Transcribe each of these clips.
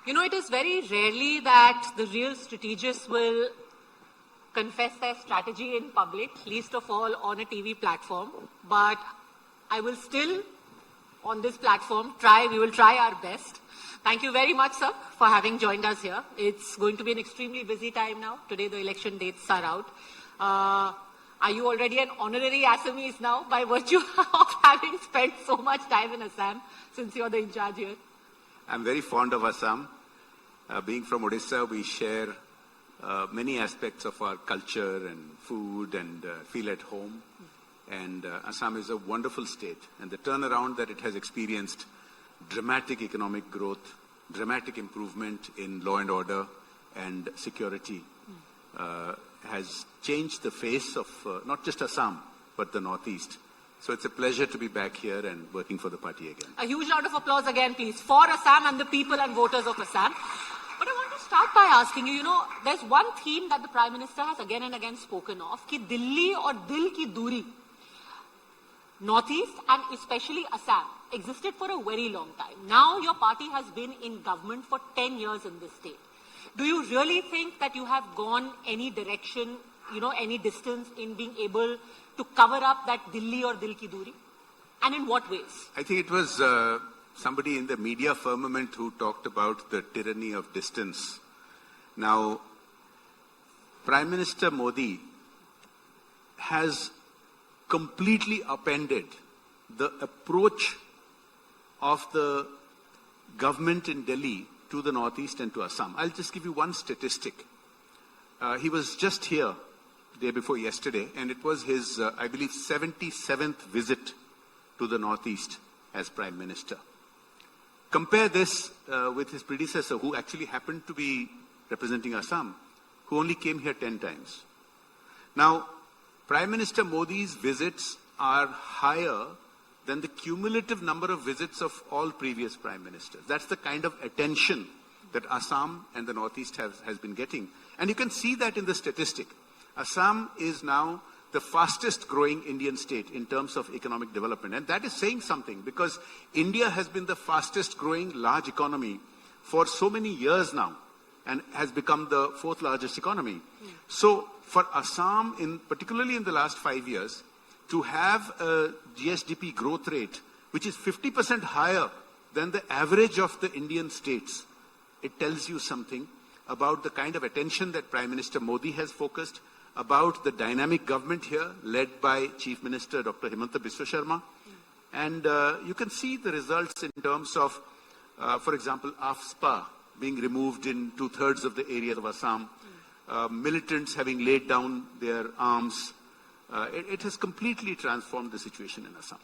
You know, it is very rarely that the real strategists will confess their strategy in public, least of all on a TV platform. But I will still, on this platform, we will try our best. Thank you very much, sir, for having joined us here. It's going to be an extremely busy time now. Today, the election dates are out. Are you already an honorary Assamese now by virtue of having spent so much time in Assam since you're the in charge here? I'm very fond of Assam. Being from Odisha, we share many aspects of our culture and food and feel at home. And Assam is a wonderful state. And the turnaround that it has experienced, dramatic economic growth, dramatic improvement in law and order and security, has changed the face of not just Assam, but the Northeast. So it's a pleasure to be back here and working for the party again. A huge round of applause again, please, for Assam and the people and voters of Assam. But I want to start by asking you, there's one theme that the Prime Minister has again and again spoken of, ki Delhi or Dil ki Duri, Northeast and especially Assam, existed for a very long time. Now your party has been in government for 10 years in this state. Do you really think that you have gone any direction, any distance in being able to cover up that Delhi or Dil ki Duri? And in what ways? I think it was somebody in the media firmament who talked about the tyranny of distance. Now, Prime Minister Modi has completely upended the approach of the government in Delhi to the Northeast and to Assam. I'll just give you one statistic. He was just here the day before yesterday, and it was his, I believe, 77th visit to the Northeast as Prime Minister. Compare this with his predecessor, who actually happened to be representing Assam, who only came here 10 times. Now, Prime Minister Modi's visits are higher than the cumulative number of visits of all previous Prime Ministers. That's the kind of attention that Assam and the Northeast has been getting. And you can see that in the statistic. Assam is now the fastest growing Indian state in terms of economic development. And that is saying something, because India has been the fastest growing large economy for so many years now and has become the fourth largest economy. So for Assam, particularly in the last 5 years, to have a GSDP growth rate which is 50% higher than the average of the Indian states, it tells you something about the kind of attention that Prime Minister Modi has focused, about the dynamic government here led by Chief Minister Dr. Himanta Biswa Sharma. And you can see the results in terms of, for example, AFSPA being removed in 2/3 of the area of Assam, militants having laid down their arms. It has completely transformed the situation in Assam.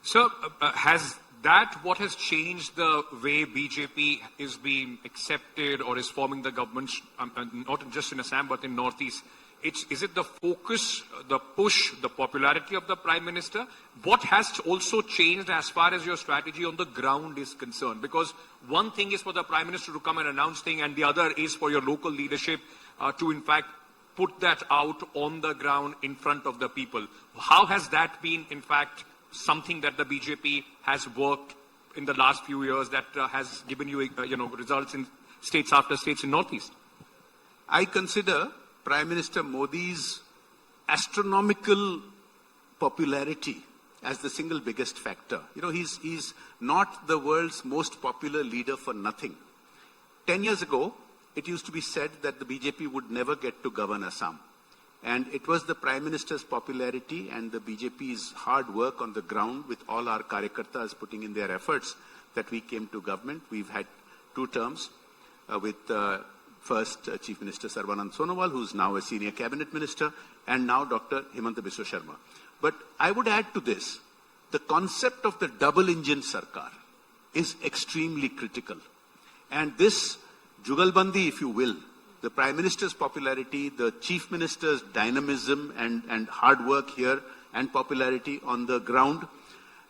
Sir, has that what has changed the way BJP is being accepted or is forming the government, not just in Assam but in Northeast? Is it the focus, the push, the popularity of the Prime Minister? What has also changed as far as your strategy on the ground is concerned? Because one thing is for the Prime Minister to come and announce things, and the other is for your local leadership to in fact put that out on the ground in front of the people. How has that been in fact something that the BJP has worked in the last few years that has given you results in states after states in Northeast? I consider Prime Minister Modi's astronomical popularity as the single biggest factor. He's not the world's most popular leader for nothing. 10 years ago, it used to be said that the BJP would never get to govern Assam. And it was the Prime Minister's popularity and the BJP's hard work on the ground with all our karyakartas putting in their efforts that we came to government. We've had 2 terms with first Chief Minister Sarbanand Sonowal, who's now a senior cabinet minister, and now Dr. Himanta Biswa Sharma. But I would add to this, the concept of the double-engine Sarkar is extremely critical. And this Jugalbandi, if you will, the Prime Minister's popularity, the Chief Minister's dynamism and hard work here and popularity on the ground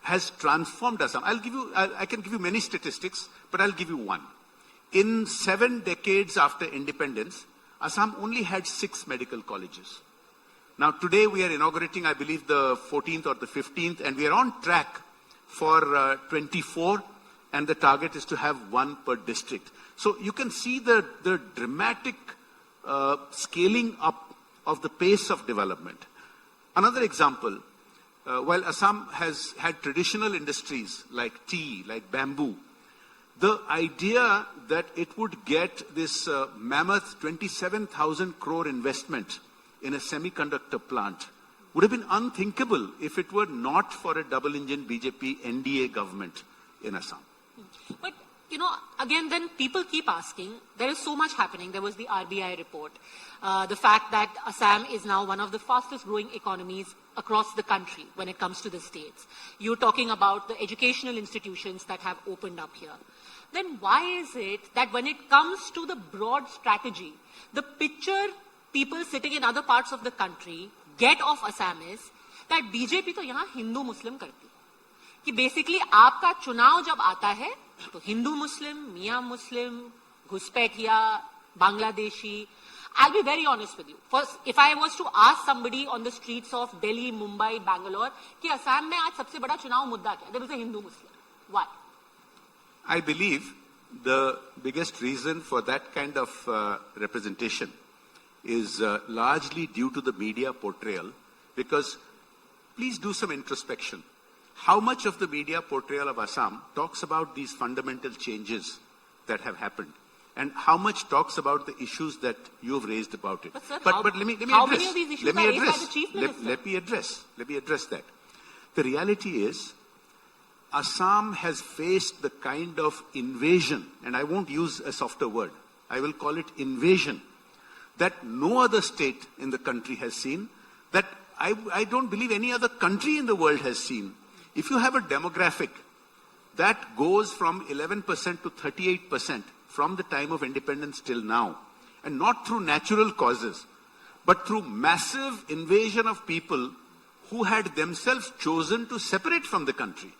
has transformed Assam. I can give you many statistics, but I'll give you one. In 7 decades after independence, Assam only had 6 medical colleges. Now today we are inaugurating, I believe, the 14th or the 15th, and we are on track for 24 and the target is to have one per district. So you can see the dramatic scaling up of the pace of development. Another example, while Assam has had traditional industries like tea, like bamboo, the idea that it would get this mammoth 27,000 crore investment in a semiconductor plant would have been unthinkable if it were not for a double-engine BJP NDA government in Assam. But, you know, again, then people keep asking, there is so much happening. There was the RBI report. The fact that Assam is now one of the fastest growing economies across the country when it comes to the states. You're talking about the educational institutions that have opened up here. Then why is it that when it comes to the broad strategy, the picture people sitting in other parts of the country get of Assam is that BJP तो यहाँ हिंदू मुस्लिम करती है कि basically आपका चुनाव जब आता है तो हिंदू मुस्लिम, मियाँ मुस्लिम, घुसपैठिया, Bangladeshi. I'll be very honest with you. First, if I was to ask somebody on the streets of Delhi, Mumbai, Bangalore कि असम में आज सबसे बड़ा चुनाव मुद्दा क्या है, they will say Hindu Muslim. Why? I believe the biggest reason for that kind of representation is largely due to the media portrayal, because please do some introspection. How much of the media portrayal of Assam talks about these fundamental changes that have happened? And how much talks about the issues that you have raised about it? But, sir, but let me address. How many of these issues are raised by the Chief Minister? Let me address that. The reality is, Assam has faced the kind of invasion, and I won't use a softer word, I will call it invasion, that no other state in the country has seen, that I don't believe any other country in the world has seen. If you have a demographic that goes from 11% to 38% from the time of independence till now, and not through natural causes, but through massive invasion of people who had themselves chosen to separate from the country.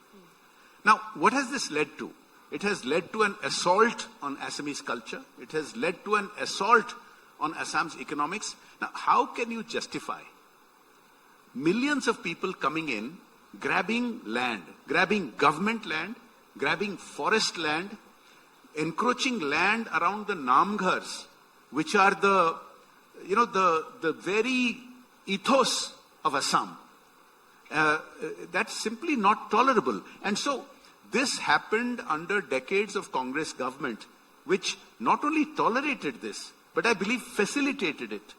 Now, what has this led to? It has led to an assault on Assamese culture. It has led to an assault on Assam's economics. Now, how can you justify millions of people coming in, grabbing land, grabbing government land, grabbing forest land, encroaching land around the Namghars, which are the very ethos of Assam? That's simply not tolerable. And so, this happened under decades of Congress government, which not only tolerated this, but I believe facilitated it.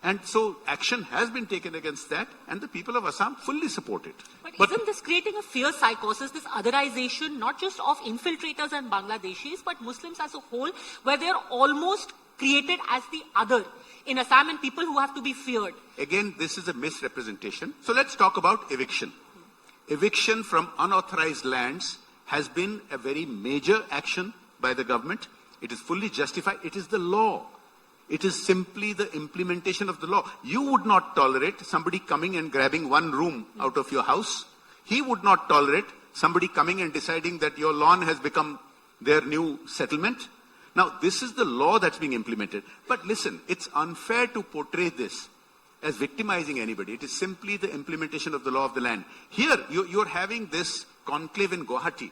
And so action has been taken against that, and the people of Assam fully support it. But isn't this creating a fear psychosis, this otherization, not just of infiltrators and Bangladeshis, but Muslims as a whole, where they're almost created as the other in Assam and people who have to be feared? Again, this is a misrepresentation. So let's talk about eviction. Eviction from unauthorized lands has been a very major action by the government. It is fully justified. It is the law. It is simply the implementation of the law. You would not tolerate somebody coming and grabbing one room out of your house. He would not tolerate somebody coming and deciding that your lawn has become their new settlement. Now, this is the law that's being implemented. But listen, it's unfair to portray this as victimizing anybody. It is simply the implementation of the law of the land. Here, you're having this conclave in Guwahati.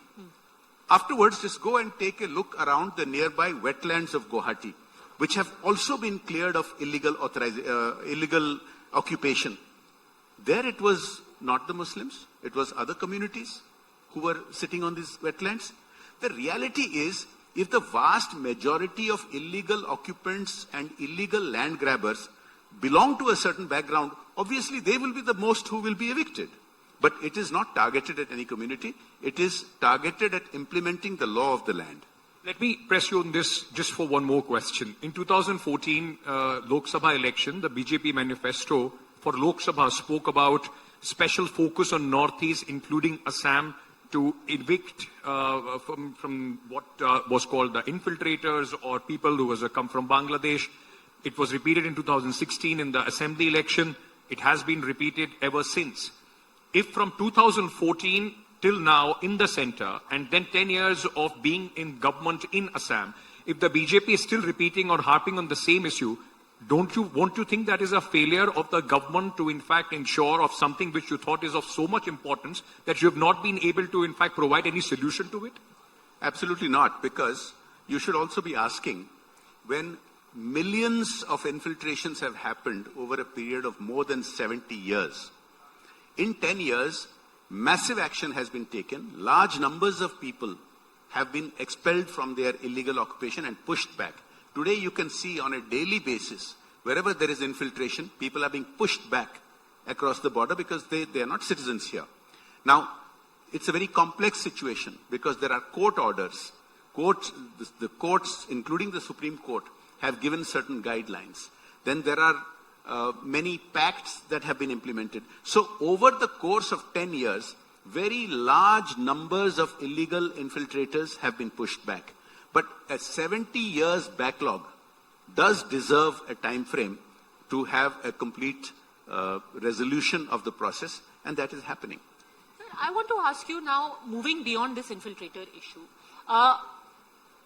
Afterwards, just go and take a look around the nearby wetlands of Guwahati, which have also been cleared of illegal occupation. There it was not the Muslims, it was other communities who were sitting on these wetlands. The reality is, if the vast majority of illegal occupants and illegal land grabbers belong to a certain background, obviously they will be the most who will be evicted. But it is not targeted at any community. It is targeted at implementing the law of the land. Let me press you on this just for one more question. In 2014 Lok Sabha election, the BJP manifesto for Lok Sabha spoke about special focus on Northeast, including Assam, to evict from what was called the infiltrators or people who come from Bangladesh. It was repeated in 2016 in the assembly election. It has been repeated ever since. If from 2014 till now in the center, and then 10 years of being in government in Assam, if the BJP is still repeating or harping on the same issue, don't you want to think that is a failure of the government to in fact ensure of something which you thought is of so much importance that you have not been able to in fact provide any solution to it? Absolutely not, because you should also be asking, when millions of infiltrations have happened over a period of more than 70 years, in 10 years, massive action has been taken. Large numbers of people have been expelled from their illegal occupation and pushed back. Today you can see on a daily basis, wherever there is infiltration, people are being pushed back across the border because they are not citizens here. Now, it's a very complex situation because there are court orders. The courts, including the Supreme Court, have given certain guidelines. Then there are many pacts that have been implemented. So over the course of 10 years, very large numbers of illegal infiltrators have been pushed back. But a 70 years backlog does deserve a time frame to have a complete resolution of the process, and that is happening. I want to ask you now, moving beyond this infiltrator issue,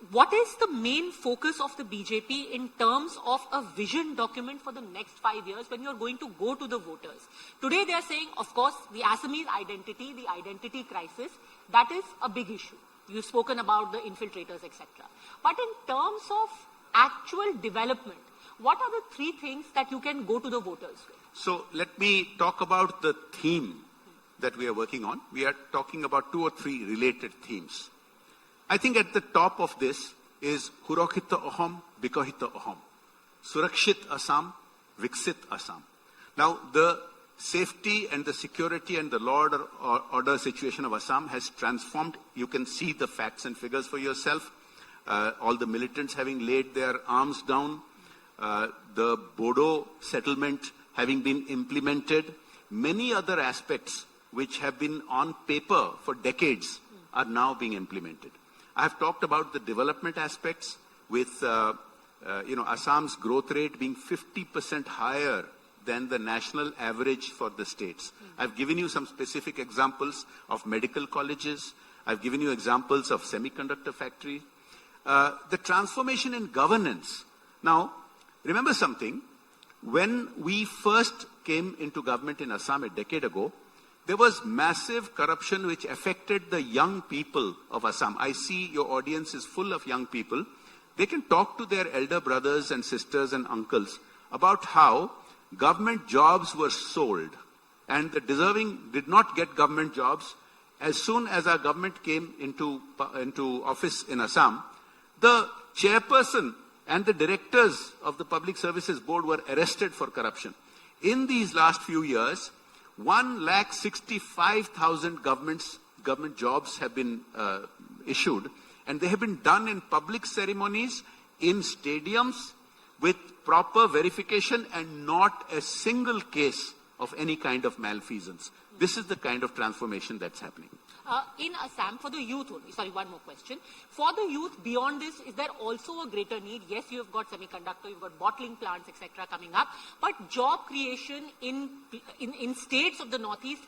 what is the main focus of the BJP in terms of a vision document for the next 5 years when you're going to go to the voters? Today they are saying, of course, the Assamese identity, the identity crisis, that is a big issue. You've spoken about the infiltrators, etc. But in terms of actual development, what are the three things that you can go to the voters with? So let me talk about the theme that we are working on. We are talking about 2 or 3 related themes. I think at the top of this is Surakshit Aham, Viksit Aham. Surakshit Assam, Viksit Assam. Now, the safety and the security and the law order situation of Assam has transformed. You can see the facts and figures for yourself. All the militants having laid their arms down, the Bodo settlement having been implemented, many other aspects which have been on paper for decades are now being implemented. I have talked about the development aspects with, Assam's growth rate being 50% higher than the national average for the states. I've given you some specific examples of medical colleges. I've given you examples of semiconductor factory. The transformation in governance. Now, remember something. When we first came into government in Assam a decade ago, there was massive corruption which affected the young people of Assam. I see your audience is full of young people. They can talk to their elder brothers and sisters and uncles about how government jobs were sold and the deserving did not get government jobs. As soon as our government came into office in Assam, the chairperson and the directors of the Public Services Board were arrested for corruption. In these last few years, 1,65,000 government jobs have been issued, and they have been done in public ceremonies, in stadiums, with proper verification and not a single case of any kind of malfeasance. This is the kind of transformation that's happening. In Assam, for the youth only, sorry, one more question. For the youth, beyond this, is there also a greater need? Yes, you have got semiconductor, you've got bottling plants, etc. coming up, but job creation in states of the Northeast,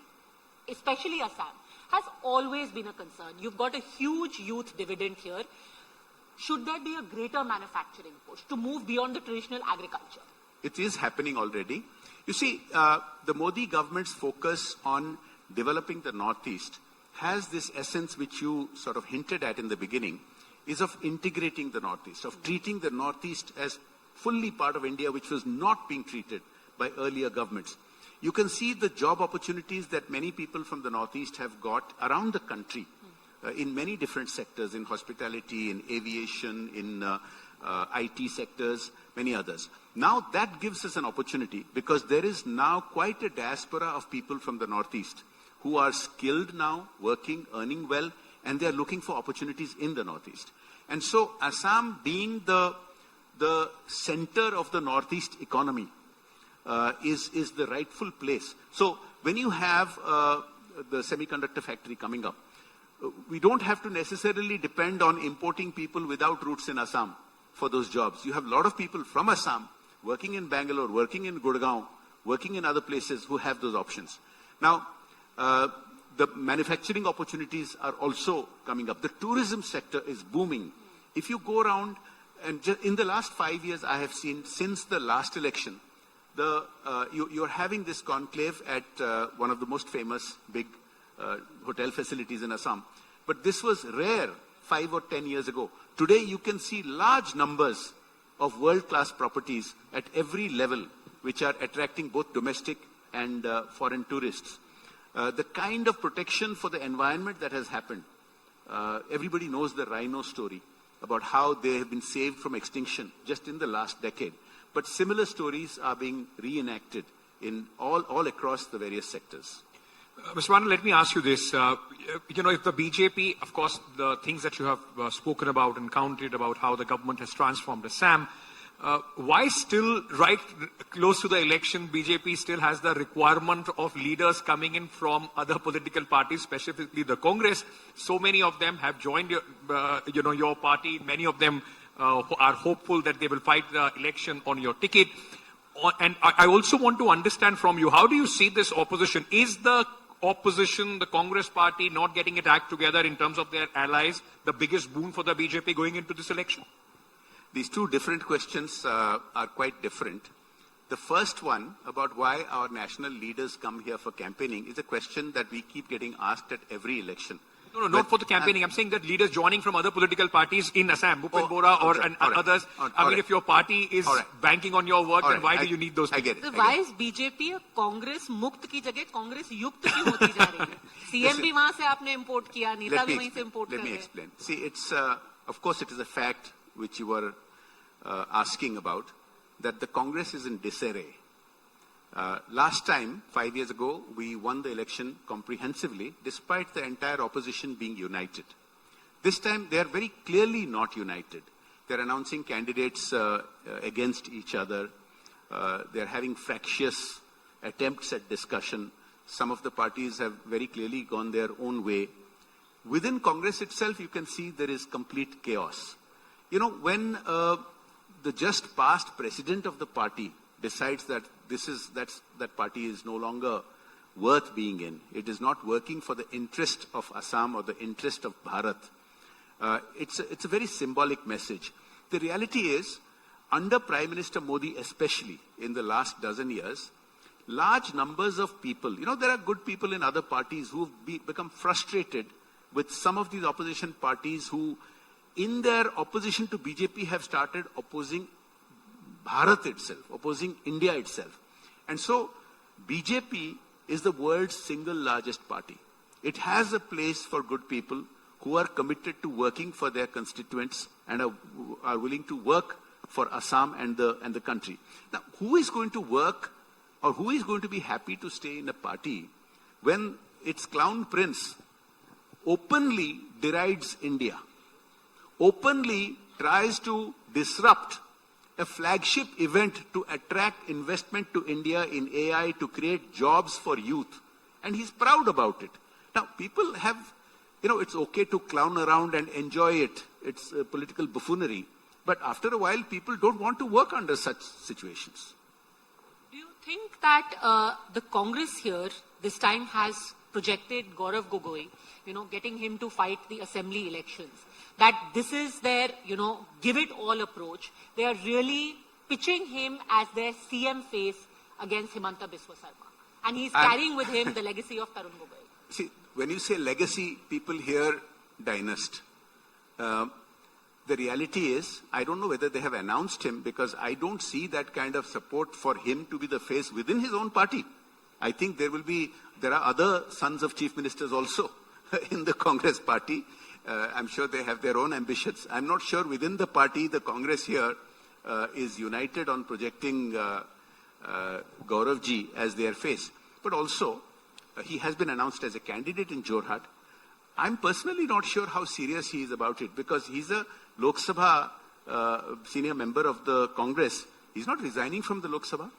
especially Assam, has always been a concern. You've got a huge youth dividend here. Should there be a greater manufacturing push to move beyond the traditional agriculture? It is happening already. You see, the Modi government's focus on developing the Northeast has this essence which you sort of hinted at in the beginning, is of integrating the Northeast, of treating the Northeast as fully part of India, which was not being treated by earlier governments. You can see the job opportunities that many people from the Northeast have got around the country, in many different sectors, in hospitality, in aviation, in IT sectors, many others. Now that gives us an opportunity because there is now quite a diaspora of people from the Northeast who are skilled now, working, earning well, and they are looking for opportunities in the Northeast. And so Assam being the center of the Northeast economy is the rightful place. So when you have the semiconductor factory coming up, we don't have to necessarily depend on importing people without roots in Assam for those jobs. You have a lot of people from Assam working in Bangalore, working in Gurgaon, working in other places who have those options. Now, the manufacturing opportunities are also coming up. The tourism sector is booming. If you go around, and in the last 5 years, I have seen since the last election, you're having this conclave at one of the most famous big hotel facilities in Assam. But this was rare 5 or 10 years ago. Today, you can see large numbers of world-class properties at every level, which are attracting both domestic and foreign tourists. The kind of protection for the environment that has happened. Everybody knows the rhino story about how they have been saved from extinction just in the last decade. But similar stories are being reenacted in all across the various sectors. Mr. Anand, let me ask you this. If the BJP, of course, the things that you have spoken about and counted about how the government has transformed Assam, why still, right close to the election, BJP still has the requirement of leaders coming in from other political parties, specifically the Congress? So many of them have joined your party. Many of them are hopeful that they will fight the election on your ticket. And I also want to understand from you, how do you see this opposition? Is the opposition, the Congress party, not getting its act together in terms of their allies, the biggest boon for the BJP going into this election? These two different questions are quite different. The first one, about why our national leaders come here for campaigning, is a question that we keep getting asked at every election. No, not for the campaigning. I'm saying that leaders joining from other political parties in Assam, Bhupen Bora and others. I mean, if your party is banking on your work, then why do you need those people? I get it. So why is BJP Congress मुक्त की जगह Congress युक्त क्यों होती जा रही है? CM भी वहाँ से आपने import किया, नेता भी वहीं से import कर रहे हैं. Let me explain. See, it's of course it is a fact which you were asking about, that the Congress is in disarray. Last time, 5 years ago, we won the election comprehensively, despite the entire opposition being united. This time, they are very clearly not united. They're announcing candidates against each other. They're having fractious attempts at discussion. Some of the parties have very clearly gone their own way. Within Congress itself, you can see there is complete chaos. When the just past president of the party decides that that party is no longer worth being in, it is not working for the interest of Assam or the interest of Bharat, it's a very symbolic message. The reality is, under Prime Minister Modi, especially in the last dozen years, large numbers of people, there are good people in other parties who have become frustrated with some of these opposition parties who, in their opposition to BJP, have started opposing Bharat itself, opposing India itself. And so, BJP is the world's single largest party. It has a place for good people who are committed to working for their constituents and are willing to work for Assam and the country. Now, who is going to work or who is going to be happy to stay in a party when its clown prince openly derides India, openly tries to disrupt a flagship event to attract investment to India in AI, to create jobs for youth, and he's proud about it. Now, people have, it's okay to clown around and enjoy it. It's political buffoonery. But after a while, people don't want to work under such situations. Do you think that the Congress here this time has projected Gaurav Gogoi, getting him to fight the assembly elections, that this is their, give it all approach? They are really pitching him as their CM face against Himanta Biswa Sarma. And he's carrying with him the legacy of Tarun Gogoi. See, when you say legacy, people hear dynast. The reality is, I don't know whether they have announced him, because I don't see that kind of support for him to be the face within his own party. I think there are other sons of chief ministers also in the Congress party. I'm sure they have their own ambitions. I'm not sure within the party, the Congress here is united on projecting Gauravji as their face. But also, he has been announced as a candidate in Jorhat. I'm personally not sure how serious he is about it, because he's a Lok Sabha senior member of the Congress. He's not resigning from the Lok Sabha.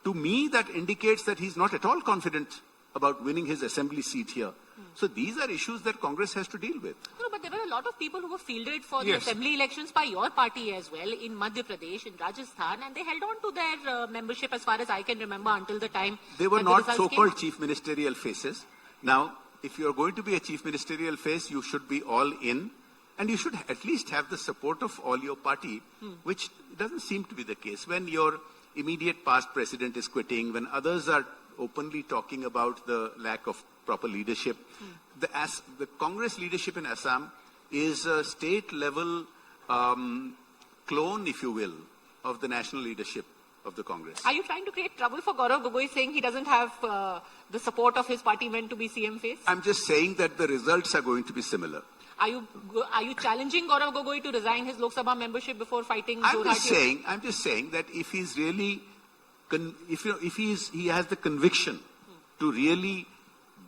To me, that indicates that he's not at all confident about winning his assembly seat here. So these are issues that Congress has to deal with. No, but there were a lot of people who were fielded for the assembly elections by your party as well, in Madhya Pradesh, in Rajasthan, and they held on to their membership, as far as I can remember, until the time they were not so-called chief ministerial faces. Now, if you're going to be a chief ministerial face, you should be all in, and you should at least have the support of all your party, which doesn't seem to be the case. When your immediate past president is quitting, when others are openly talking about the lack of proper leadership, the Congress leadership in Assam is a state-level clone, if you will, of the national leadership of the Congress. Are you trying to create trouble for Gaurav Gogoi, saying he doesn't have the support of his party men to be CM face? I'm just saying that the results are going to be similar. Are you challenging Gaurav Gogoi to resign his Lok Sabha membership before fighting I'm Jorhat? just saying that if he's really, if he has the conviction to really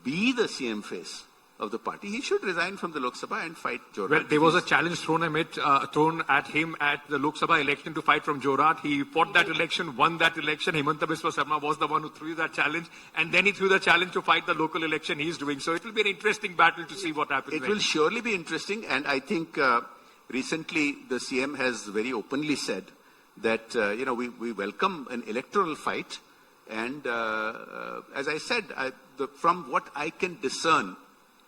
be the CM face of the party, he should resign from the Lok Sabha and fight Jorhat. Well, there was a challenge thrown at him at the Lok Sabha election to fight from Jorhat. He fought that election, won that election. Hemanta Biswa Sarma was the one who threw that challenge, and then he threw the challenge to fight the local election he's doing. So it will be an interesting battle to see what happens. It will surely be interesting, and I think recently the CM has very openly said that we welcome an electoral fight, and as I said, from what I can discern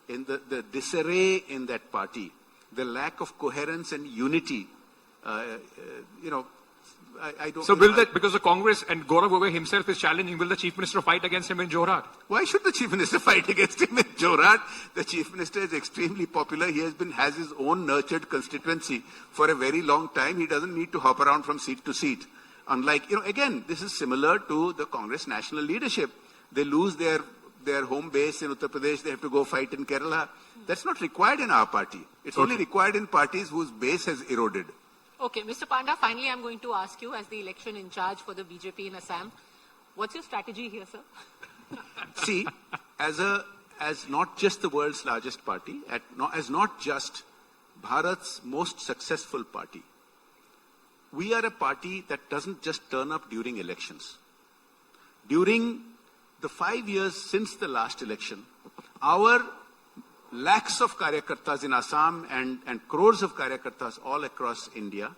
in the disarray in that party, the lack of coherence and unity, I don't. So will that, because the Congress and Gaurav Gogoi himself is challenging, will the Chief Minister fight against him in Jorhat? Why should the Chief Minister fight against him in Jorhat? The Chief Minister is extremely popular. He has his own nurtured constituency for a very long time. He doesn't need to hop around from seat to seat. Unlike, again, this is similar to the Congress national leadership. They lose their home base in Uttar Pradesh, they have to go fight in Kerala. That's not required in our party. It's only required in parties whose base has eroded. Okay, Mr. Panda, finally I'm going to ask you, as the election in charge for the BJP in Assam, what's your strategy here, sir? See, as not just the world's largest party, as not just Bharat's most successful party, we are a party that doesn't just turn up during elections. During the 5 years since the last election, our lakhs of karyakartas in Assam and crores of karyakartas all across India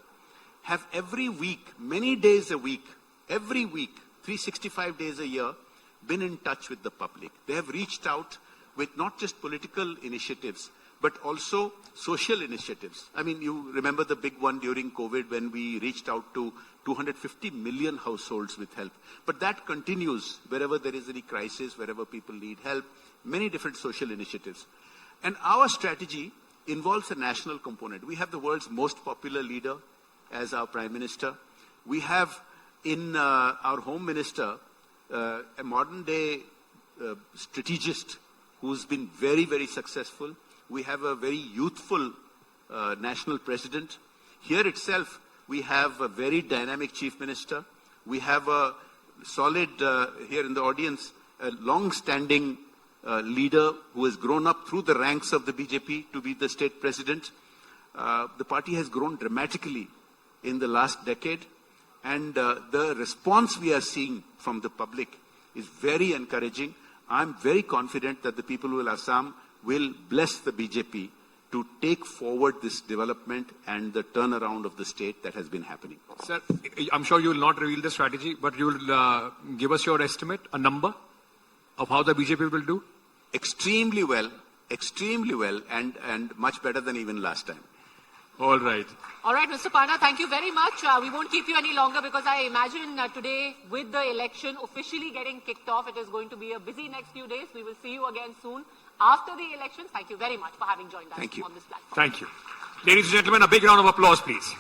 have every week, many days a week, every week, 365 days a year, been in touch with the public. They have reached out with not just political initiatives, but also social initiatives. I mean, you remember the big one during COVID when we reached out to 250 million households with help. But that continues wherever there is any crisis, wherever people need help, many different social initiatives. And our strategy involves a national component. We have the world's most popular leader as our Prime Minister. We have in our Home Minister a modern-day strategist who's been very, very successful. We have a very youthful national president. Here itself, we have a very dynamic chief minister. We have a solid, here in the audience, a long-standing leader who has grown up through the ranks of the BJP to be the state president. The party has grown dramatically in the last decade, and the response we are seeing from the public is very encouraging. I'm very confident that the people of Assam will bless the BJP to take forward this development and the turnaround of the state that has been happening. Sir, I'm sure you will not reveal the strategy, but you will give us your estimate, a number of how the BJP will do? Extremely well, and much better than even last time. All right. All right, Mr. Panda, thank you very much. We won't keep you any longer because I imagine today, with the election officially getting kicked off, it is going to be a busy next few days. We will see you again soon after the elections. Thank you very much for having joined us on this platform. Thank you. Ladies and gentlemen, a big round of applause, please.